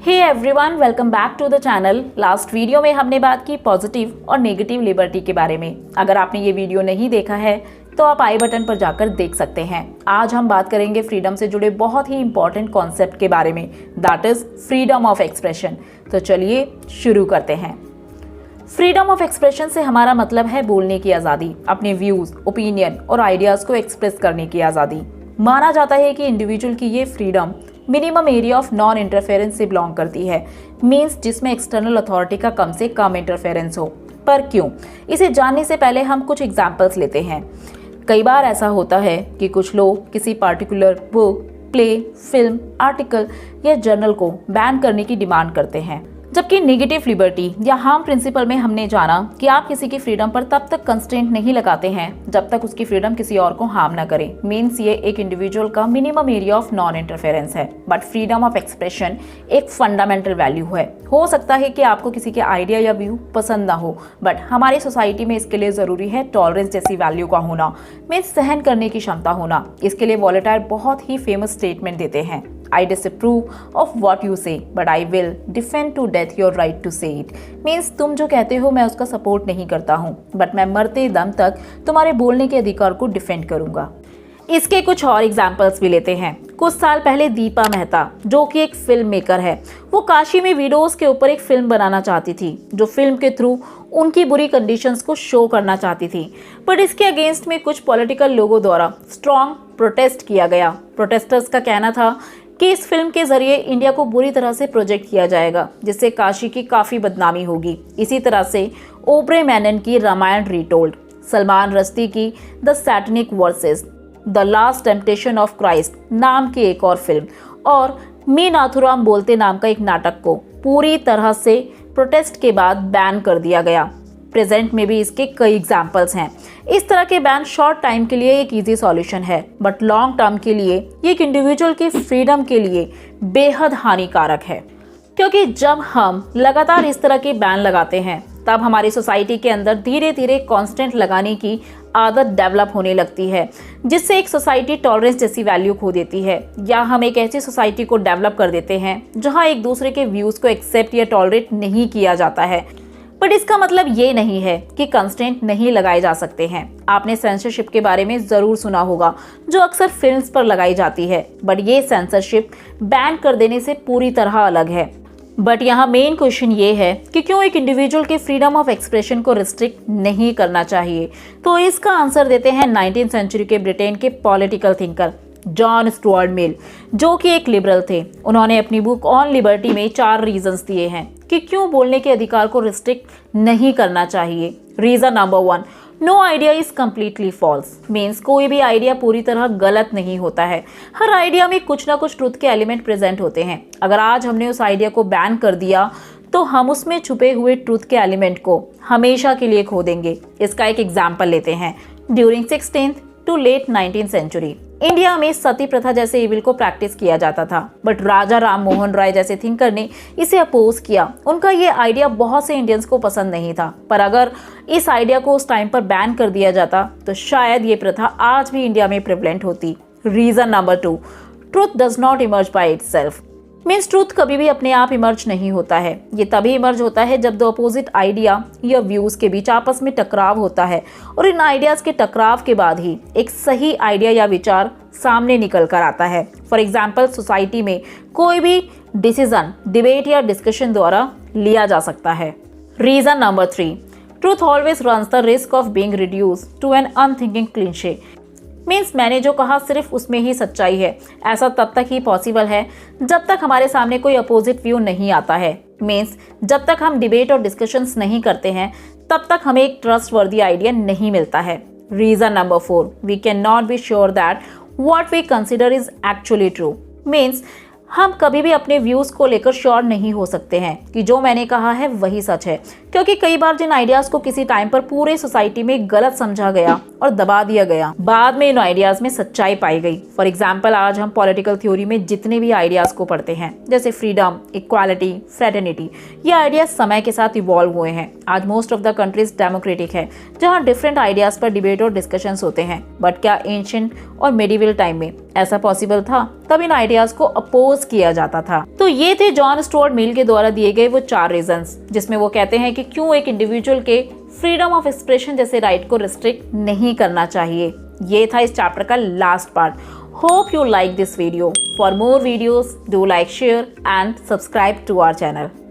Hey everyone, welcome back to the channel. Last video में हमने बात की पॉजिटिव और नेगेटिव लिबर्टी के बारे में। अगर आपने ये वीडियो नहीं देखा है तो आप आई बटन पर जाकर देख सकते हैं। आज हम बात करेंगे फ्रीडम से जुड़े बहुत ही इंपॉर्टेंट कॉन्सेप्ट के बारे में, that is freedom of expression. तो चलिए शुरू करते हैं। फ्रीडम ऑफ एक्सप्रेशन से हमारा मतलब है बोलने की आज़ादी, अपने व्यूज़, ओपिनियन और आइडियाज़ को एक्सप्रेस करने की आज़ादी। माना जाता है कि इंडिविजुअल की ये freedom minimum area of non interference से बिलोंग करती है, मीन्स जिसमें एक्सटर्नल अथॉरिटी का कम से कम इंटरफेरेंस हो। पर क्यों? इसे जानने से पहले हम कुछ एग्जाम्पल्स लेते हैं। कई बार ऐसा होता है कि कुछ लोग किसी particular book, play, film, article या जर्नल को बैन करने की डिमांड करते हैं, जबकि नेगेटिव लिबर्टी या हार्म प्रिंसिपल में हमने जाना कि आप किसी की फ्रीडम पर तब तक कंस्ट्रेंट नहीं लगाते हैं जब तक उसकी फ्रीडम किसी और को हार्म ना करे। मीन्स ये एक इंडिविजुअल का minimum area of non interference है। बट फ्रीडम ऑफ एक्सप्रेशन एक फंडामेंटल वैल्यू है। हो सकता है कि आपको किसी के आइडिया या व्यू पसंद ना हो, बट हमारी सोसाइटी में इसके लिए जरूरी है टॉलरेंस जैसी वैल्यू का होना, मीन्स सहन करने की क्षमता होना। इसके लिए वॉलेटायर बहुत ही फेमस स्टेटमेंट देते हैं, I disapprove of what you say, but I will defend to death your right to say it. Means तुम जो कहते हो मैं उसका सपोर्ट नहीं करता हूँ, बट मैं मरते दम तक तुम्हारे बोलने के अधिकार को डिफेंड करूंगा। इसके कुछ और एग्जाम्पल्स भी लेते हैं। कुछ साल पहले दीपा मेहता, जो कि एक फिल्म मेकर है, वो काशी में विडोज के ऊपर एक फिल्म बनाना चाहती थी, जो फिल्म के थ्रू उनकी बुरी कंडीशंस को शो करना चाहती थी। बट इसके अगेंस्ट में कुछ पॉलिटिकल लोगों द्वारा स्ट्रॉन्ग प्रोटेस्ट किया गया। प्रोटेस्टर्स का कहना था कि इस फिल्म के जरिए इंडिया को बुरी तरह से प्रोजेक्ट किया जाएगा, जिससे काशी की काफ़ी बदनामी होगी। इसी तरह से ओब्रे मैनन की रामायण रीटोल्ड, सलमान रश्दी की the Satanic versus, the last temptation of Christ नाम की एक और फिल्म और मी नाथुराम बोलते नाम का एक नाटक को पूरी तरह से प्रोटेस्ट के बाद बैन कर दिया गया। प्रेजेंट में भी इसके कई एग्जाम्पल्स हैं। इस तरह के बैन शॉर्ट टाइम के लिए एक इजी सॉल्यूशन है, बट लॉन्ग टर्म के लिए ये एक इंडिविजुअल की फ्रीडम के लिए बेहद हानिकारक है। क्योंकि जब हम लगातार इस तरह के बैन लगाते हैं तब हमारी सोसाइटी के अंदर धीरे धीरे कांस्टेंट लगाने की आदत डेवलप होने लगती है, जिससे एक सोसाइटी टॉलरेंस जैसी वैल्यू खो देती है, या हम एक ऐसी सोसाइटी को डेवलप कर देते हैं जहां एक दूसरे के व्यूज़ को एक्सेप्ट या टॉलरेट नहीं किया जाता है। बट इसका मतलब ये नहीं है कि कंस्टेंट नहीं लगाए जा सकते हैं। आपने सेंसरशिप के बारे में ज़रूर सुना होगा, जो अक्सर फिल्म्स पर लगाई जाती है, बट ये सेंसरशिप बैन कर देने से पूरी तरह अलग है। बट यहाँ मेन क्वेश्चन ये है कि क्यों एक इंडिविजुअल के फ्रीडम ऑफ एक्सप्रेशन को रिस्ट्रिक्ट नहीं करना चाहिए। तो इसका आंसर देते हैं 19th सेंचुरी के ब्रिटेन के political thinker John Stuart Mill, जो कि एक लिबरल थे। उन्होंने अपनी बुक ऑन लिबर्टी में 4 रीजंस दिए हैं कि क्यों बोलने के अधिकार को रिस्ट्रिक्ट नहीं करना चाहिए। Reason number 1, no idea is completely false. Means कोई भी आइडिया पूरी तरह गलत नहीं होता है। हर आइडिया में कुछ ना कुछ ट्रुथ के एलिमेंट प्रेजेंट होते हैं। अगर आज हमने उस आइडिया को बैन कर दिया तो हम उसमें छुपे हुए ट्रुथ के एलिमेंट को हमेशा के लिए खो देंगे। इसका एक एग्जाम्पल लेते हैं। During 16th to late 19th century India में सती प्रथा जैसे इविल को प्रैक्टिस किया जाता था, बट राजा राम मोहन राय जैसे थिंकर ने इसे अपोज किया। उनका ये आइडिया बहुत से इंडियंस को पसंद नहीं था, पर अगर इस आइडिया को उस टाइम पर बैन कर दिया जाता तो शायद ये प्रथा आज भी इंडिया में प्रिवलेंट होती। Reason number 2, truth does not emerge by itself. Means truth कभी भी अपने आप इमर्ज नहीं होता है। ये तभी इमर्ज होता है जब दो अपोजिट आइडिया या व्यूज के बीच आपस में टकराव होता है, और इन आइडियाज के टकराव के बाद ही एक सही आइडिया या विचार सामने निकल कर आता है। फॉर एग्जाम्पल, सोसाइटी में कोई भी डिसीजन डिबेट या डिस्कशन द्वारा लिया जा सकता है। Reason number 3, truth always runs the risk of being reduced to an unthinking cliche. Means मैंने जो कहा सिर्फ उसमें ही सच्चाई है। ऐसा तब तक ही पॉसिबल है जब तक हमारे सामने कोई अपोजिट व्यू नहीं आता है। मीन्स जब तक हम डिबेट और डिस्कशंस नहीं करते हैं तब तक हमें एक ट्रस्टवर्दी आइडिया नहीं मिलता है। Reason number 4, we can not be sure that what we consider is actually true. Means हम कभी भी अपने व्यूज़ को लेकर श्योर नहीं हो सकते हैं कि जो मैंने कहा है वही सच है, क्योंकि कई बार जिन आइडियाज को किसी टाइम पर पूरे सोसाइटी में गलत समझा गया और दबा दिया गया, बाद में इन आइडियाज में सच्चाई पाई गई। फॉर एग्जाम्पल, आज हम पॉलिटिकल थ्योरी में जितने भी आइडियाज को पढ़ते हैं, जैसे फ्रीडम, इक्वालिटी, फ्रेटर्निटी, ये आइडियाज समय के साथ इवॉल्व हुए हैं। आज most of the countries democratic है, जहाँ डिफरेंट आइडियाज पर डिबेट और डिस्कशंस होते हैं। बट क्या एंशिएंट और मेडिवल टाइम में ऐसा पॉसिबल था? तब इन आइडियाज को अपोज किया जाता था। तो ये थे जॉन स्टुअर्ट मिल के द्वारा दिए गए वो 4 रीजंस, जिसमें वो कहते हैं कि क्यों एक इंडिविजुअल के फ्रीडम ऑफ एक्सप्रेशन जैसे राइट को रिस्ट्रिक्ट नहीं करना चाहिए। ये था इस चैप्टर का last part. Hope you like this video. For more videos do like, share and subscribe to our channel.